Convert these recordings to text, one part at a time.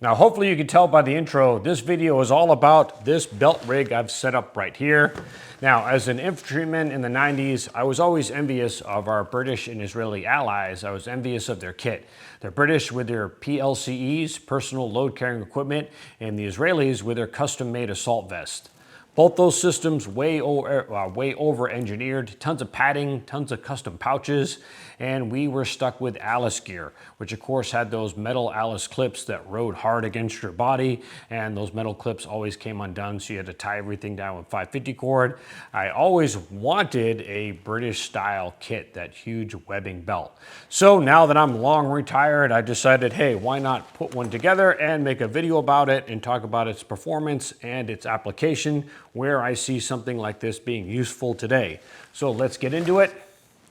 Now, hopefully you can tell by the intro, this video is all about this belt rig I've set up right here. Now, as an infantryman in the 90s, I was always envious of our British and Israeli allies. I was envious of their kit. The British with their PLCEs, personal load carrying equipment, and the Israelis with their custom-made assault vests. Both those systems way over engineered, tons of padding, tons of custom pouches, and we were stuck with ATS gear, which of course had those metal ATS clips that rode hard against your body, and those metal clips always came undone, so you had to tie everything down with 550 cord. I always wanted a British style kit, that huge webbing belt. So now that I'm long retired, I decided, hey, why not put one together and make a video about it and talk about its performance and its application, where I see something like this being useful today. So let's get into it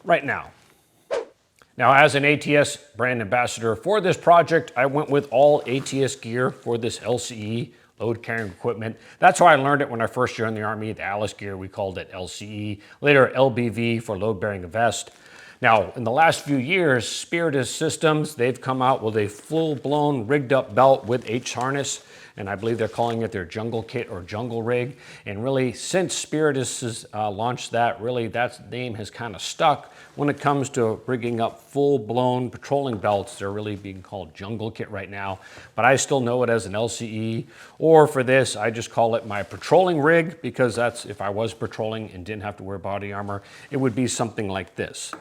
right now. Now, as an ATS brand ambassador for this project, I went with all ATS gear for this LCE, load carrying equipment. That's how I learned it when I first joined the Army. The ATS gear, we called it LCE, later LBV for load bearing vest. Now, in the last few years, Spirit Systems, they've come out with a full-blown rigged up belt with H harness, and I believe they're calling it their jungle kit or jungle rig. And really, since Spirit has launched that, really that name has kind of stuck. When it comes to rigging up full-blown patrolling belts, they're really being called jungle kit right now. But I still know it as an LCE, or for this, I just call it my patrolling rig, because that's, if I was patrolling and didn't have to wear body armor, it would be something like this.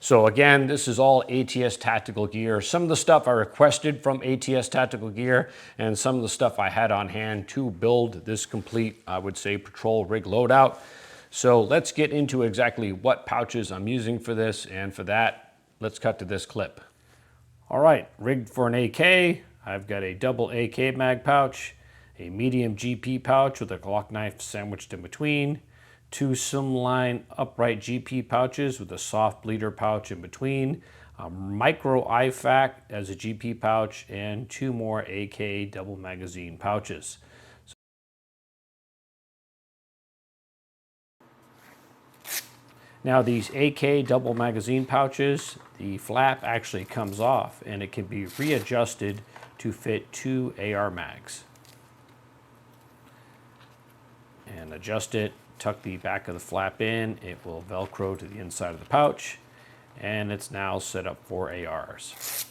So again, this is all ATS Tactical Gear. Some of the stuff I requested from ATS Tactical Gear, and some of the stuff I had on hand to build this complete, I would say, patrol rig loadout. So let's get into exactly what pouches I'm using for this, and for that, let's cut to this clip. All right, rigged for an AK, I've got a double AK mag pouch, a medium GP pouch with a Glock knife sandwiched in between, 2 slimline upright GP pouches with a soft bleeder pouch in between, a micro IFAK as a GP pouch, and 2 more AK double magazine pouches. Now, these AK double magazine pouches, the flap actually comes off and it can be readjusted to fit 2 AR mags. And adjust it. Tuck the back of the flap in, it will Velcro to the inside of the pouch, and it's now set up for ARs.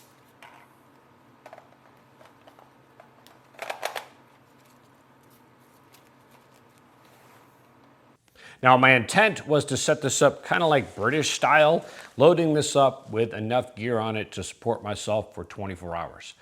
Now, my intent was to set this up kind of like British style, loading this up with enough gear on it to support myself for 24 hours.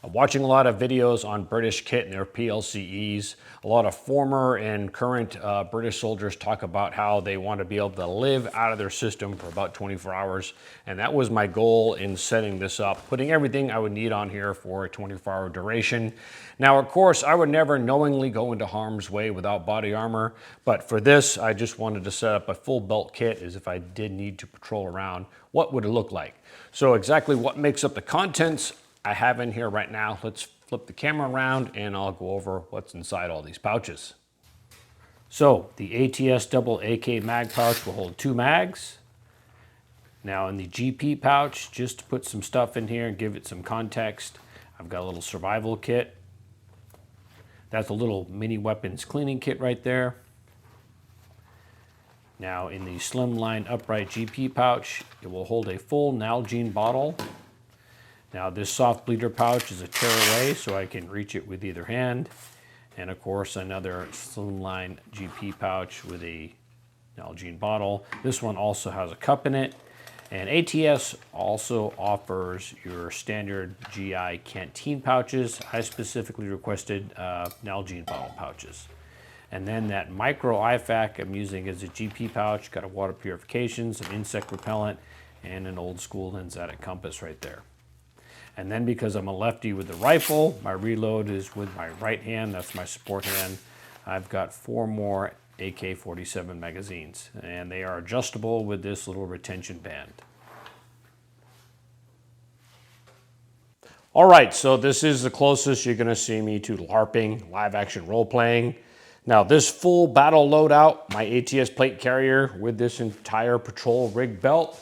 Watching a lot of videos on British kit and their PLCEs, a lot of former and current British soldiers talk about how they want to be able to live out of their system for about 24 hours. And that was my goal in setting this up, putting everything I would need on here for a 24-hour duration. Now, of course, I would never knowingly go into harm's way without body armor, but for this, I just wanted to set up a full belt kit as if I did need to patrol around. What would it look like? So exactly what makes up the contents I have in here right now. Let's flip the camera around and I'll go over what's inside all these pouches. So the ATS double AK mag pouch will hold 2 mags. Now in the GP pouch, just to put some stuff in here and give it some context, I've got a little survival kit. That's a little mini weapons cleaning kit right there. Now in the slimline upright GP pouch, it will hold a full Nalgene bottle. Now this soft bleeder pouch is a tearaway, so I can reach it with either hand. And of course another slimline GP pouch with a Nalgene bottle. This one also has a cup in it. And ATS also offers your standard GI canteen pouches. I specifically requested Nalgene bottle pouches. And then that micro IFAK I'm using as a GP pouch, got a water purification, some insect repellent, and an old school Lensatic compass right there. And then because I'm a lefty with the rifle, my reload is with my right hand, that's my support hand. I've got 4 more AK-47 magazines, and they are adjustable with this little retention band. All right, so this is the closest you're gonna see me to LARPing, live action role playing. Now this full battle loadout, my ATS plate carrier with this entire patrol rig belt,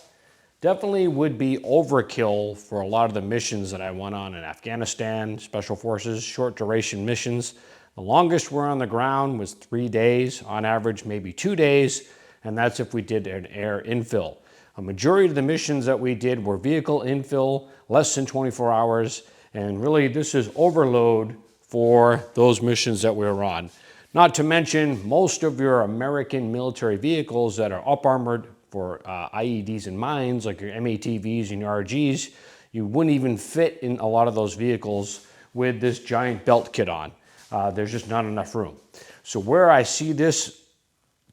definitely would be overkill for a lot of the missions that I went on in Afghanistan, Special Forces, short duration missions. The longest we're on the ground was 3 days, on average maybe 2 days, and that's if we did an air infill. A majority of the missions that we did were vehicle infill, less than 24 hours, and really this is overload for those missions that we were on. Not to mention most of your American military vehicles that are up armored for IEDs and mines, like your MATVs and your RGs, you wouldn't even fit in a lot of those vehicles with this giant belt kit on. There's just not enough room. So where I see this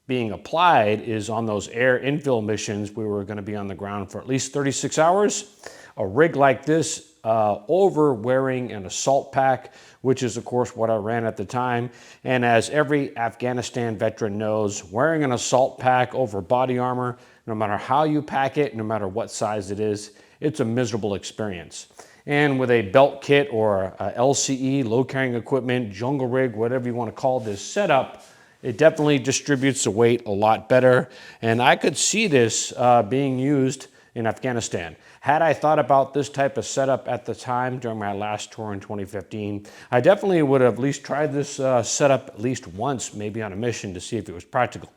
being applied is on those air infill missions. We were going to be on the ground for at least 36 hours. A rig like this over wearing an assault pack, which is of course what I ran at the time. And as every Afghanistan veteran knows, wearing an assault pack over body armor, no matter how you pack it, no matter what size it is, it's a miserable experience. And with a belt kit or a LCE, low carrying equipment, jungle rig, whatever you want to call this setup, it definitely distributes the weight a lot better. And I could see this being used in Afghanistan. Had I thought about this type of setup at the time during my last tour in 2015, I definitely would have at least tried this setup at least once, maybe on a mission, to see if it was practical.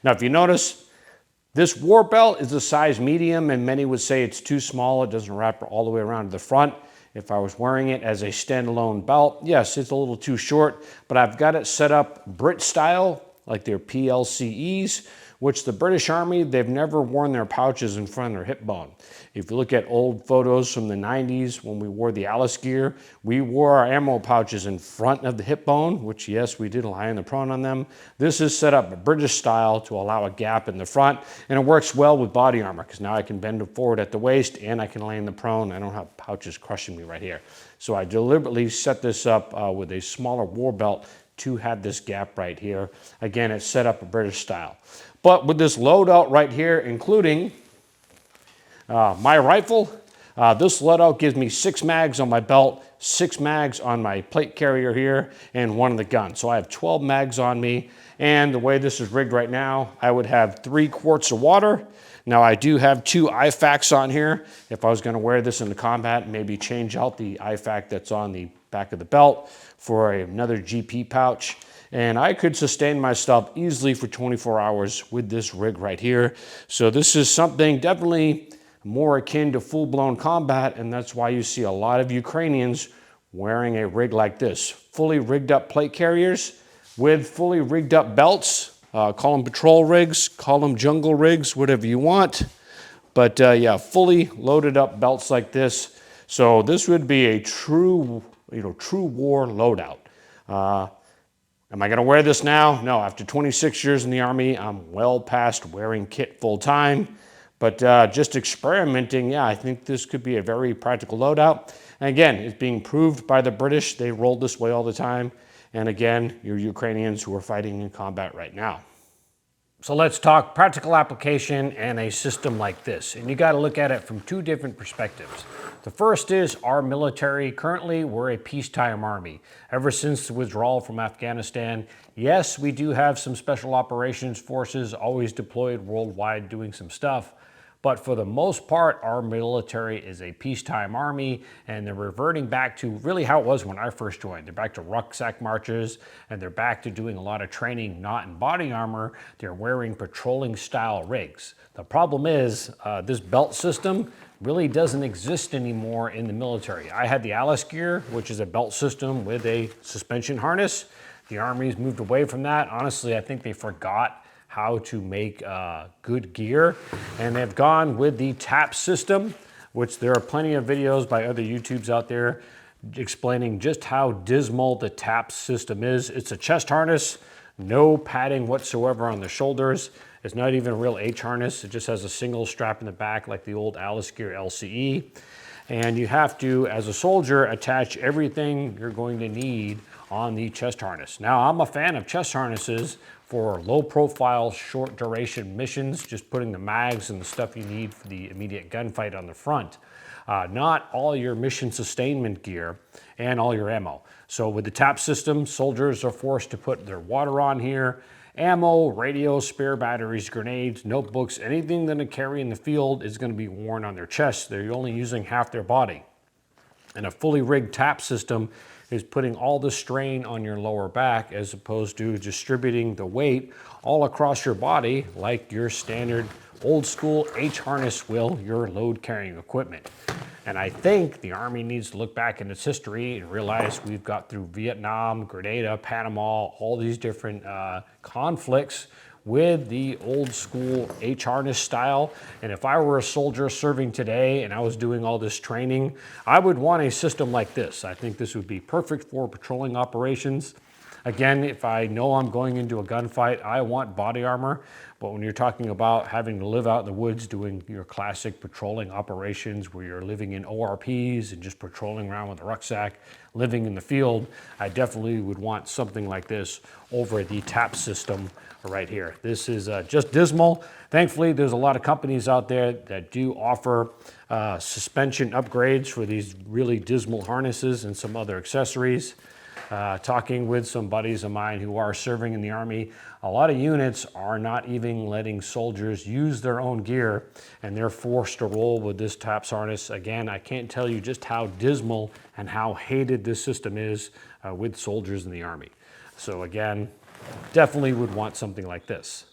Now, if you notice, this war belt is a size medium, and many would say it's too small. It doesn't wrap all the way around to the front. If I was wearing it as a standalone belt, yes, it's a little too short, but I've got it set up Brit style, like their PLCEs, which the British Army, they've never worn their pouches in front of their hip bone. If you look at old photos from the 90s when we wore the ATS gear, we wore our ammo pouches in front of the hip bone, which yes, we did lie in the prone on them. This is set up British style to allow a gap in the front, and it works well with body armor because now I can bend it forward at the waist and I can lay in the prone. I don't have pouches crushing me right here. So I deliberately set this up with a smaller war belt to have this gap right here. Again, it's set up a British style. But with this loadout right here, including my rifle, this loadout gives me 6 mags on my belt, 6 mags on my plate carrier here, and 1 in the gun. So I have 12 mags on me. And the way this is rigged right now, I would have 3 quarts of water. Now I do have 2 IFAKs on here. If I was going to wear this into combat, maybe change out the IFAK that's on the back of the belt for another GP pouch. And I could sustain myself easily for 24 hours with this rig right here. So this is something definitely more akin to full-blown combat, and that's why you see a lot of Ukrainians wearing a rig like this. Fully rigged up plate carriers with fully rigged up belts. Call them patrol rigs, call them jungle rigs, whatever you want. But yeah, fully loaded up belts like this. So this would be a true war loadout. Am I going to wear this now? No, after 26 years in the Army, I'm well past wearing kit full time. But just experimenting, yeah, I think this could be a very practical loadout. And again, it's being proved by the British. They rolled this way all the time. And again, your Ukrainians who are fighting in combat right now. So let's talk practical application and a system like this. And you got to look at it from 2 different perspectives. The first is our military. Currently, we're a peacetime army. Ever since the withdrawal from Afghanistan, yes, we do have some special operations forces always deployed worldwide doing some stuff. But for the most part, our military is a peacetime army, and they're reverting back to really how it was when I first joined. They're back to rucksack marches, and they're back to doing a lot of training, not in body armor. They're wearing patrolling style rigs. The problem is this belt system really doesn't exist anymore in the military. I had the ATS gear, which is a belt system with a suspension harness. The Army's moved away from that. Honestly, I think they forgot how to make good gear, and they've gone with the TAP system, which there are plenty of videos by other YouTubes out there explaining just how dismal the TAP system is. It's a chest harness, no padding whatsoever on the shoulders. It's not even a real H harness. It just has a single strap in the back like the old ATS gear LCE. And you have to, as a soldier, attach everything you're going to need on the chest harness. Now, I'm a fan of chest harnesses for low profile, short duration missions, just putting the mags and the stuff you need for the immediate gunfight on the front. Not all your mission sustainment gear and all your ammo. So with the TAP system, soldiers are forced to put their water on here, Ammo, radios, spare batteries, grenades, notebooks, anything that they carry in the field is going to be worn on their chest. They're only using half their body. And a fully rigged TAP system is putting all the strain on your lower back as opposed to distributing the weight all across your body like your standard old school H-harness will your load carrying equipment. And I think the Army needs to look back in its history and realize we've got through Vietnam, Grenada, Panama, all these different conflicts with the old school H-harness style. And if I were a soldier serving today and I was doing all this training, I would want a system like this. I think this would be perfect for patrolling operations. Again, if I know I'm going into a gunfight, I want body armor. But when you're talking about having to live out in the woods doing your classic patrolling operations where you're living in ORPs and just patrolling around with a rucksack, living in the field, I definitely would want something like this over the TAP system right here. This is just dismal. Thankfully, there's a lot of companies out there that do offer suspension upgrades for these really dismal harnesses and some other accessories. Talking with some buddies of mine who are serving in the Army, a lot of units are not even letting soldiers use their own gear, and they're forced to roll with this TAPS harness. Again, I can't tell you just how dismal and how hated this system is with soldiers in the Army. So again, definitely would want something like this.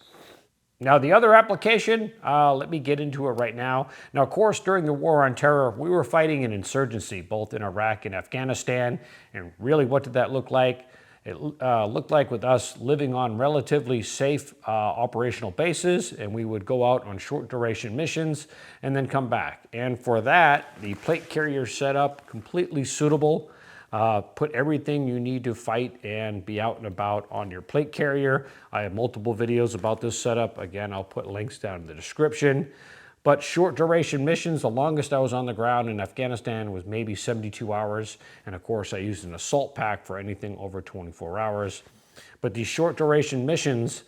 Now, the other application, let me get into it right now. Now, of course, during the War on Terror, we were fighting an insurgency, both in Iraq and Afghanistan. And really, what did that look like? It looked like with us living on relatively safe operational bases, and we would go out on short duration missions and then come back. And for that, the plate carrier setup, completely suitable. Put everything you need to fight and be out and about on your plate carrier. I have multiple videos about this setup. Again, I'll put links down in the description. But short duration missions, the longest I was on the ground in Afghanistan was maybe 72 hours. And of course, I used an assault pack for anything over 24 hours. But these short duration missions,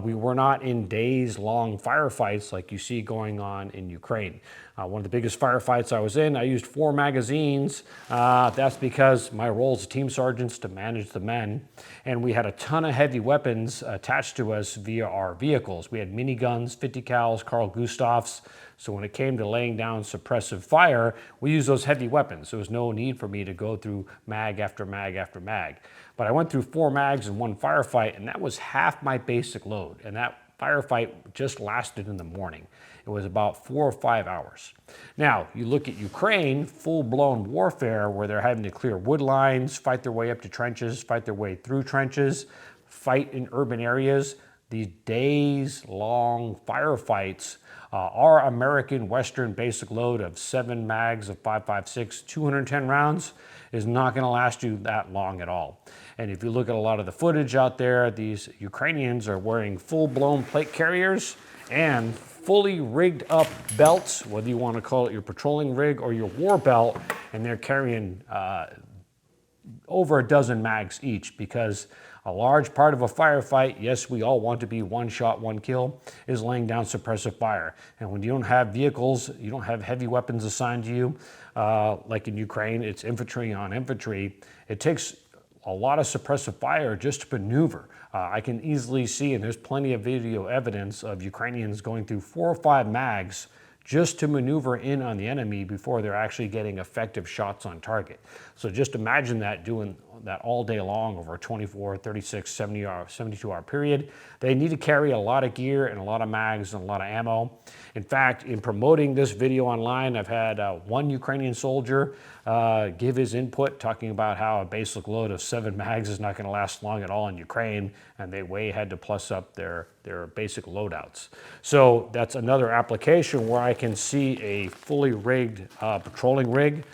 we were not in days-long firefights like you see going on in Ukraine. One of the biggest firefights I was in, I used 4 magazines. That's because my role as a team sergeant is to manage the men. And we had a ton of heavy weapons attached to us via our vehicles. We had miniguns, 50 cals, Carl Gustavs. So when it came to laying down suppressive fire, we used those heavy weapons. There was no need for me to go through mag after mag after mag. But I went through 4 mags in one firefight, and that was half my basic load. And that firefight just lasted in the morning. It was about 4 or 5 hours. Now, you look at Ukraine, full-blown warfare, where they're having to clear wood lines, fight their way up to trenches, fight their way through trenches, fight in urban areas. These days-long firefights, our American Western basic load of 7 mags of 5.56, 210 rounds is not going to last you that long at all. And if you look at a lot of the footage out there, these Ukrainians are wearing full-blown plate carriers and fully rigged up belts, whether you want to call it your patrolling rig or your war belt, and they're carrying over a dozen mags each, because a large part of a firefight, yes, we all want to be one shot, one kill, is laying down suppressive fire. And when you don't have vehicles, you don't have heavy weapons assigned to you, like in Ukraine, it's infantry on infantry, it takes a lot of suppressive fire just to maneuver. I can easily see, and there's plenty of video evidence of Ukrainians going through 4 or 5 mags just to maneuver in on the enemy before they're actually getting effective shots on target. So just imagine that, doing that all day long over a 24, 36, 72-hour period. They need to carry a lot of gear and a lot of mags and a lot of ammo. In fact, in promoting this video online, I've had one Ukrainian soldier give his input, talking about how a basic load of 7 mags is not going to last long at all in Ukraine, and they way had to plus up their basic loadouts. So that's another application where I can see a fully rigged patrolling rig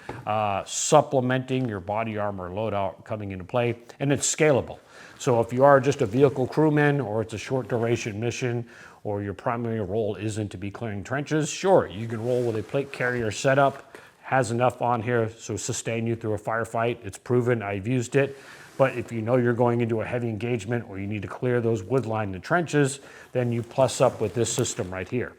supplementing your body armor loadout coming into play, and it's scalable. So if you are just a vehicle crewman, or it's a short duration mission, or your primary role isn't to be clearing trenches, sure, you can roll with a plate carrier setup. Has enough on here so sustain you through a firefight. It's proven, I've used it. But if you know you're going into a heavy engagement or you need to clear those wood-lined trenches, then you plus up with this system right here.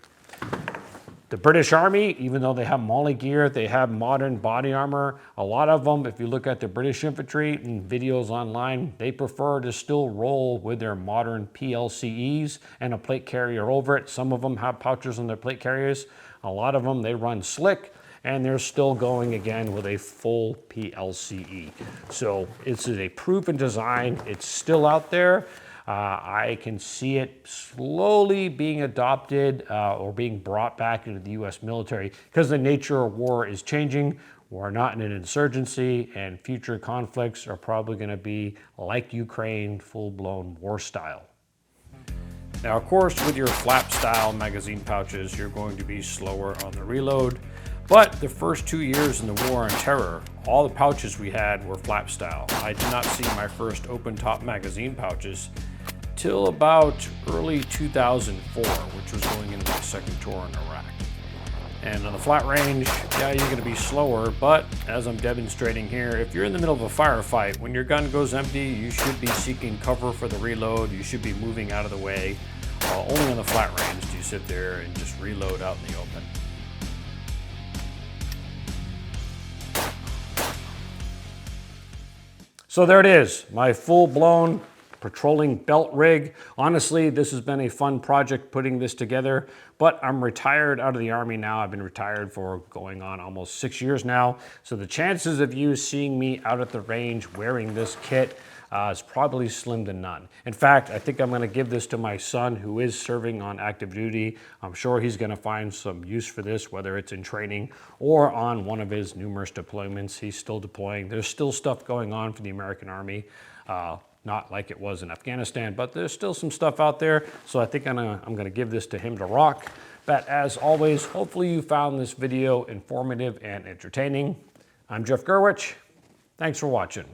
The British Army, even though they have Molly gear, they have modern body armor. A lot of them, if you look at the British infantry and videos online, they prefer to still roll with their modern PLCEs and a plate carrier over it. Some of them have pouches on their plate carriers. A lot of them, they run slick, and they're still going again with a full PLCE. So it's a proven design. It's still out there. I can see it slowly being adopted or being brought back into the US military because the nature of war is changing. We're not in an insurgency, and future conflicts are probably going to be like Ukraine, full-blown war style. Now, of course, with your flap style magazine pouches, you're going to be slower on the reload. But the first 2 years in the War on Terror, all the pouches we had were flap style. I did not see my first open top magazine pouches till about early 2004, which was going into my second tour in Iraq. And on the flat range, yeah, you're gonna be slower, but as I'm demonstrating here, if you're in the middle of a firefight, when your gun goes empty, you should be seeking cover for the reload. You should be moving out of the way. Only on the flat range do you sit there and just reload out in the open. So there it is, my full-blown patrolling belt rig. Honestly, this has been a fun project putting this together, but I'm retired out of the Army now. I've been retired for going on almost 6 years now. So the chances of you seeing me out at the range wearing this kit is probably slim to none. In fact, I think I'm gonna give this to my son who is serving on active duty. I'm sure he's gonna find some use for this, whether it's in training or on one of his numerous deployments. He's still deploying. There's still stuff going on for the American Army. Not like it was in Afghanistan, but there's still some stuff out there. So I think I'm gonna give this to him to rock. But as always, hopefully you found this video informative and entertaining. I'm Jeff Gerwich. Thanks for watching.